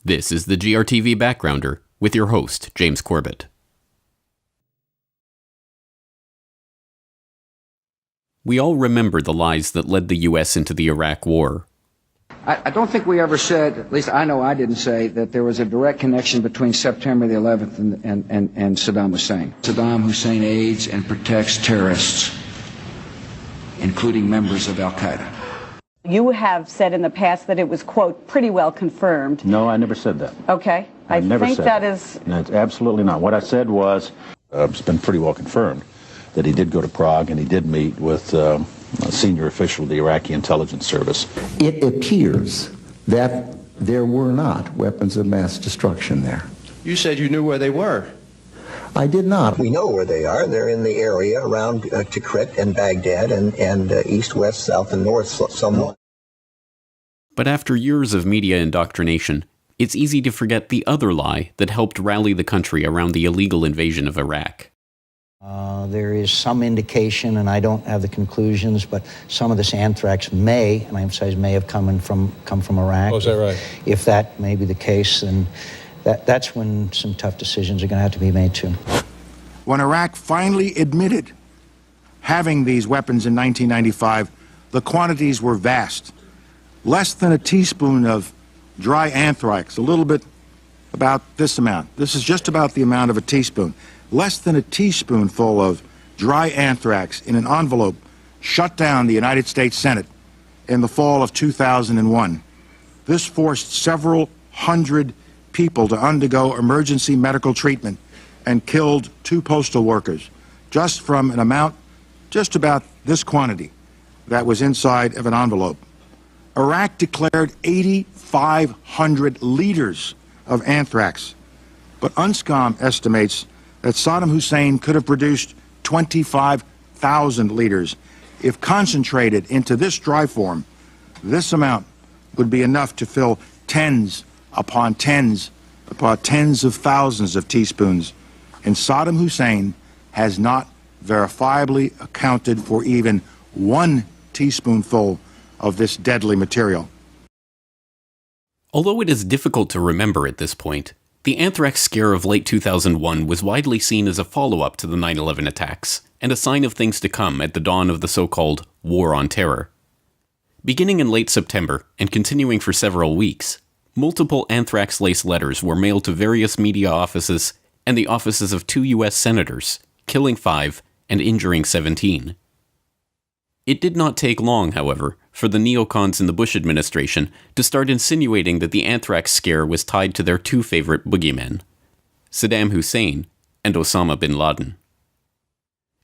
This is the GRTV Backgrounder with your host, James Corbett. We all remember the lies that led the U.S. into the Iraq War. I don't think we ever said, at least I know I didn't say, that there was a direct connection between September the 11th and Saddam Hussein. Saddam Hussein aids and protects terrorists, including members of al-Qaeda. You have said in the past that it was, quote, pretty well confirmed. No, I never said that. Okay. I never think said that is... No, it's absolutely not. What I said was, it's been pretty well confirmed that he did go to Prague and he did meet with a senior official of the Iraqi intelligence service. It appears that there were not weapons of mass destruction there. You said you knew where they were. I did not. We know where they are. They're in the area around Tikrit and Baghdad and east, west, south, and north somewhat. But after years of media indoctrination, it's easy to forget the other lie that helped rally the country around the illegal invasion of Iraq. There is some indication, and I don't have the conclusions, but some of this anthrax may, and I emphasize may, have come from Iraq. Oh, is that right? If that may be the case, then that's when some tough decisions are going to have to be made too. When Iraq finally admitted having these weapons in 1995, the quantities were vast. Less than a teaspoon of dry anthrax, a little bit about this amount. This is just about the amount of a teaspoon. Less than a teaspoonful of dry anthrax in an envelope shut down the United States Senate in the fall of 2001. This forced several hundred people to undergo emergency medical treatment and killed 2 postal workers just from an amount just about this quantity that was inside of an envelope. Iraq declared 8,500 liters of anthrax, but UNSCOM estimates that Saddam Hussein could have produced 25,000 liters. If concentrated into this dry form, this amount would be enough to fill tens upon tens of thousands of teaspoons. And Saddam Hussein has not verifiably accounted for even 1 teaspoonful of this deadly material. Although it is difficult to remember at this point, the anthrax scare of late 2001 was widely seen as a follow-up to the 9/11 attacks, and a sign of things to come at the dawn of the so-called War on Terror. Beginning in late September, and continuing for several weeks, multiple anthrax-laced letters were mailed to various media offices and the offices of 2 U.S. senators, killing 5 and injuring 17. It did not take long, however, for the neocons in the Bush administration to start insinuating that the anthrax scare was tied to their 2 favorite boogeymen, Saddam Hussein and Osama bin Laden.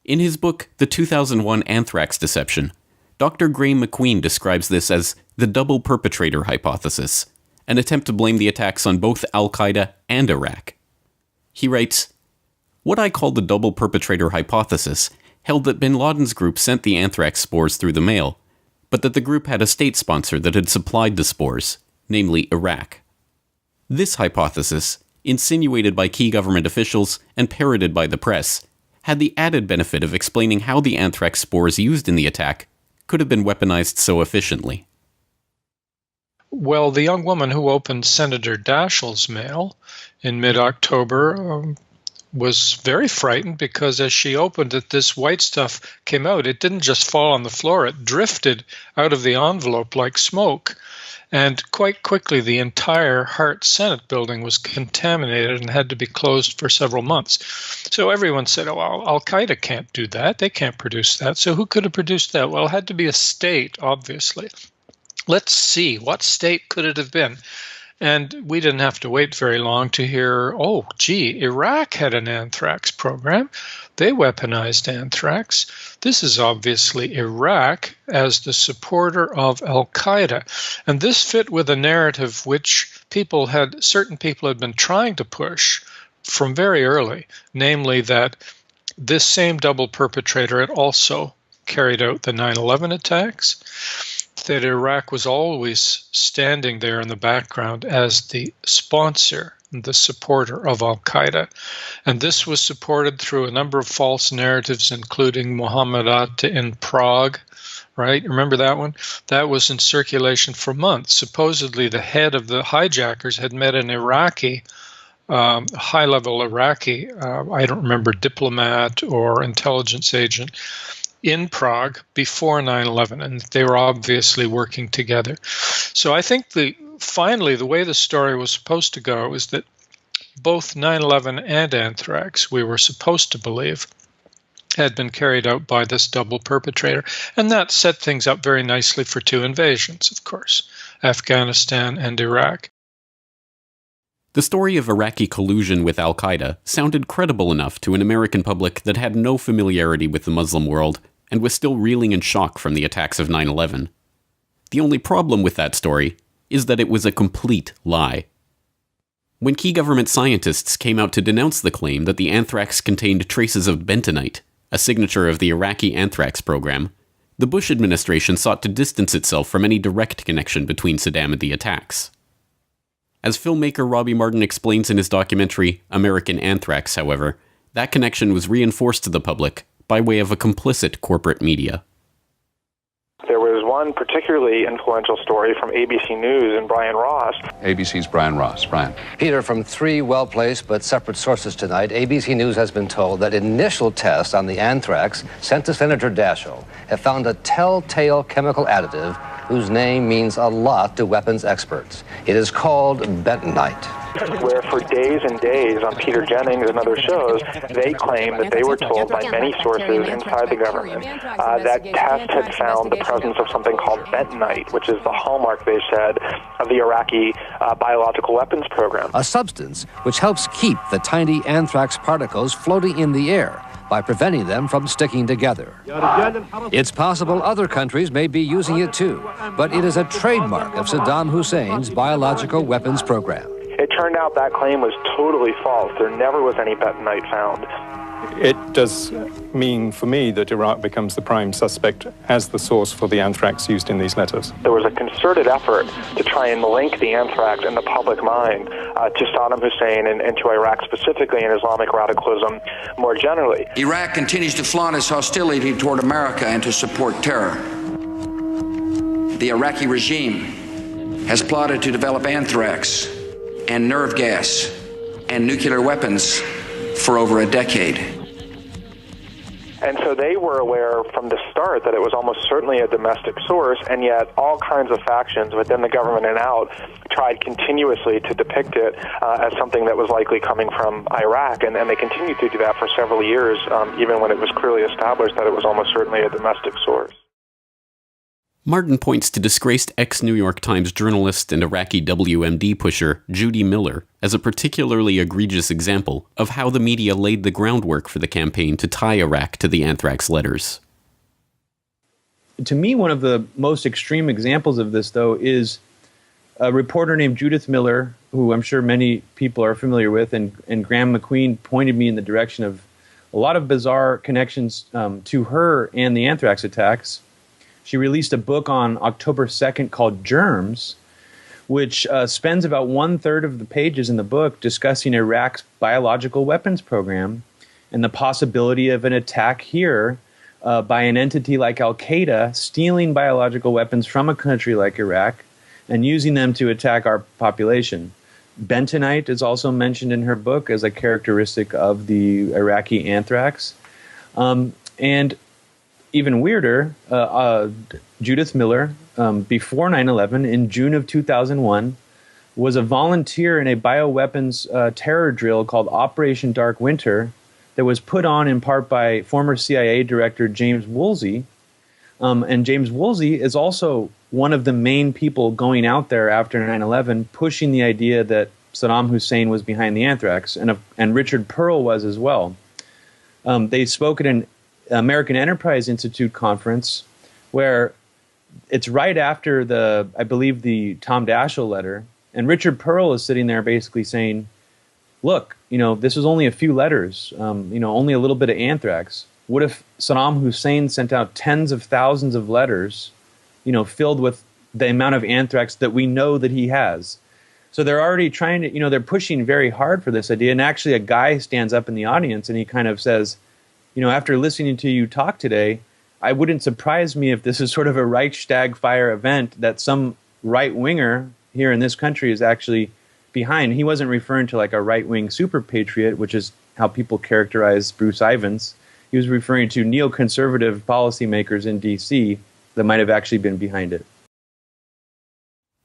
In his book, The 2001 Anthrax Deception, Dr. Graham McQueen describes this as the double perpetrator hypothesis, an attempt to blame the attacks on both al-Qaeda and Iraq. He writes, "What I call the double perpetrator hypothesis held that bin Laden's group sent the anthrax spores through the mail, but that the group had a state sponsor that had supplied the spores, namely Iraq. This hypothesis, insinuated by key government officials and parroted by the press, had the added benefit of explaining how the anthrax spores used in the attack could have been weaponized so efficiently." Well, the young woman who opened Senator Daschle's mail in mid-October was very frightened because as she opened it, this white stuff came out. It didn't just fall on the floor, it drifted out of the envelope like smoke. And quite quickly, the entire Hart Senate building was contaminated and had to be closed for several months. So everyone said, oh, well, Al-Qaeda can't do that. They can't produce that. So who could have produced that? Well, it had to be a state, obviously. Let's see, what state could it have been? And we didn't have to wait very long to hear, oh, gee, Iraq had an anthrax program. They weaponized anthrax. This is obviously Iraq as the supporter of al-Qaeda. And this fit with a narrative which certain people had been trying to push from very early, namely that this same double perpetrator had also carried out the 9/11 attacks. that Iraq was always standing there in the background as the sponsor, the supporter of al-Qaeda. And this was supported through a number of false narratives, including Muhammad Atta in Prague, right? Remember that one? That was in circulation for months. Supposedly the head of the hijackers had met an Iraqi, high-level Iraqi, I don't remember, diplomat or intelligence agent, in Prague before 9/11, and they were obviously working together. So I think finally the way the story was supposed to go is that both 9/11 and Anthrax, we were supposed to believe, had been carried out by this double perpetrator, and that set things up very nicely for two invasions, of course, Afghanistan and Iraq. The story of Iraqi collusion with al-Qaeda sounded credible enough to an American public that had no familiarity with the Muslim world and was still reeling in shock from the attacks of 9/11. The only problem with that story is that it was a complete lie. When key government scientists came out to denounce the claim that the anthrax contained traces of bentonite, a signature of the Iraqi anthrax program, the Bush administration sought to distance itself from any direct connection between Saddam and the attacks. As filmmaker Robbie Martin explains in his documentary, American Anthrax, however, that connection was reinforced to the public by way of a complicit corporate media. There was one particularly influential story from ABC News and Brian Ross. ABC's Brian Ross. Brian. Peter, from three well-placed but separate sources tonight, ABC News has been told that initial tests on the anthrax sent to Senator Daschle have found a telltale chemical additive whose name means a lot to weapons experts. It is called bentonite. Where for days and days on Peter Jennings and other shows, they claim that they were told by many sources inside the government that tests had found the presence of something called bentonite, which is the hallmark, they said, of the Iraqi biological weapons program. A substance which helps keep the tiny anthrax particles floating in the air by preventing them from sticking together. It's possible other countries may be using it too, but it is a trademark of Saddam Hussein's biological weapons program. It turned out that claim was totally false. There never was any bentonite found. It does mean for me that Iraq becomes the prime suspect as the source for the anthrax used in these letters. There was a concerted effort to try and link the anthrax in the public mind to Saddam Hussein and to Iraq specifically and Islamic radicalism more generally. Iraq continues to flaunt its hostility toward America and to support terror. The Iraqi regime has plotted to develop anthrax and nerve gas and nuclear weapons for over a decade. And so they were aware from the start that it was almost certainly a domestic source, and yet all kinds of factions within the government and out tried continuously to depict it as something that was likely coming from Iraq, and they continued to do that for several years, even when it was clearly established that it was almost certainly a domestic source. Martin points to disgraced ex-New York Times journalist and Iraqi WMD pusher Judy Miller as a particularly egregious example of how the media laid the groundwork for the campaign to tie Iraq to the anthrax letters. To me, one of the most extreme examples of this, though, is a reporter named Judith Miller, who I'm sure many people are familiar with, and Graham McQueen pointed me in the direction of a lot of bizarre connections to her and the anthrax attacks. She released a book on October 2nd called Germs, which spends about 1/3 of the pages in the book discussing Iraq's biological weapons program and the possibility of an attack here by an entity like al-Qaeda stealing biological weapons from a country like Iraq and using them to attack our population. Bentonite is also mentioned in her book as a characteristic of the Iraqi anthrax. And even weirder, Judith Miller, before 9/11, in June of 2001, was a volunteer in a bioweapons terror drill called Operation Dark Winter that was put on in part by former CIA Director James Woolsey. And James Woolsey is also one of the main people going out there after 9/11, pushing the idea that Saddam Hussein was behind the anthrax, and Richard Pearl was as well. They spoke at an American Enterprise Institute conference where it's right after I believe the Tom Daschle letter, and Richard Pearl is sitting there basically saying, look, this was only a few letters, only a little bit of anthrax. What if Saddam Hussein sent out tens of thousands of letters filled with the amount of anthrax that we know that he has. So they're already trying to, they're pushing very hard for this idea. And actually a guy stands up in the audience and he kind of says, after listening to you talk today, I wouldn't surprise me if this is sort of a Reichstag fire event that some right-winger here in this country is actually behind. He wasn't referring to like a right-wing super patriot, which is how people characterize Bruce Ivins. He was referring to neoconservative policymakers in D.C. that might have actually been behind it.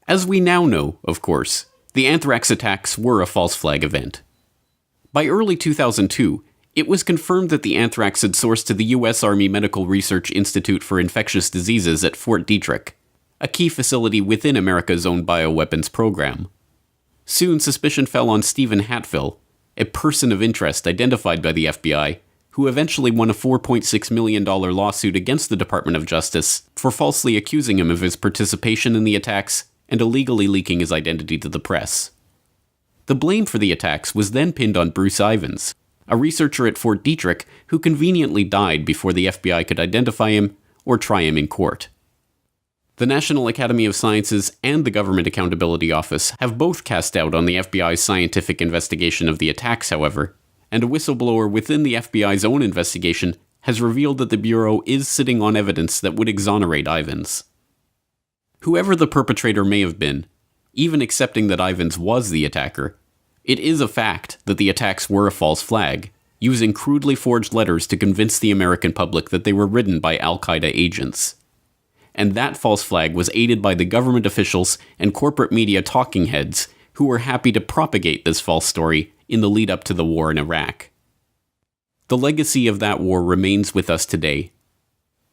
As we now know, of course, the anthrax attacks were a false flag event. By early 2002, it was confirmed that the anthrax had sourced to the U.S. Army Medical Research Institute for Infectious Diseases at Fort Detrick, a key facility within America's own bioweapons program. Soon, suspicion fell on Stephen Hatfill, a person of interest identified by the FBI, who eventually won a $4.6 million lawsuit against the Department of Justice for falsely accusing him of his participation in the attacks and illegally leaking his identity to the press. The blame for the attacks was then pinned on Bruce Ivins, a researcher at Fort Detrick who conveniently died before the FBI could identify him or try him in court. The National Academy of Sciences and the Government Accountability Office have both cast doubt on the FBI's scientific investigation of the attacks, however, and a whistleblower within the FBI's own investigation has revealed that the Bureau is sitting on evidence that would exonerate Ivins. Whoever the perpetrator may have been, even accepting that Ivins was the attacker, it is a fact that the attacks were a false flag, using crudely forged letters to convince the American public that they were written by al-Qaeda agents. And that false flag was aided by the government officials and corporate media talking heads who were happy to propagate this false story in the lead up to the war in Iraq. The legacy of that war remains with us today.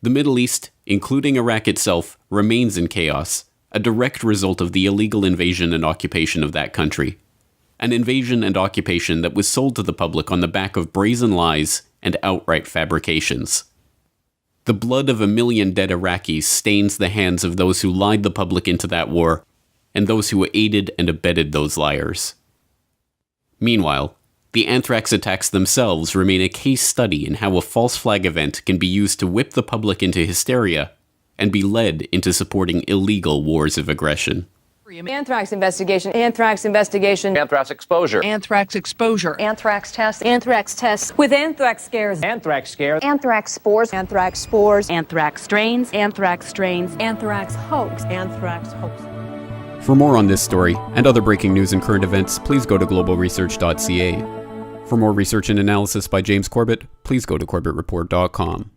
The Middle East, including Iraq itself, remains in chaos, a direct result of the illegal invasion and occupation of that country. An invasion and occupation that was sold to the public on the back of brazen lies and outright fabrications. The blood of 1 million dead Iraqis stains the hands of those who lied the public into that war, and those who aided and abetted those liars. Meanwhile, the anthrax attacks themselves remain a case study in how a false flag event can be used to whip the public into hysteria and be led into supporting illegal wars of aggression. Anthrax investigation. Anthrax investigation. Anthrax exposure. Anthrax exposure. Anthrax tests. Anthrax tests. With anthrax scares. Anthrax scares. Anthrax spores. Anthrax spores. Anthrax strains. Anthrax strains. Anthrax hoax. Anthrax hoax. For more on this story and other breaking news and current events, please go to globalresearch.ca. For more research and analysis by James Corbett, please go to corbettreport.com.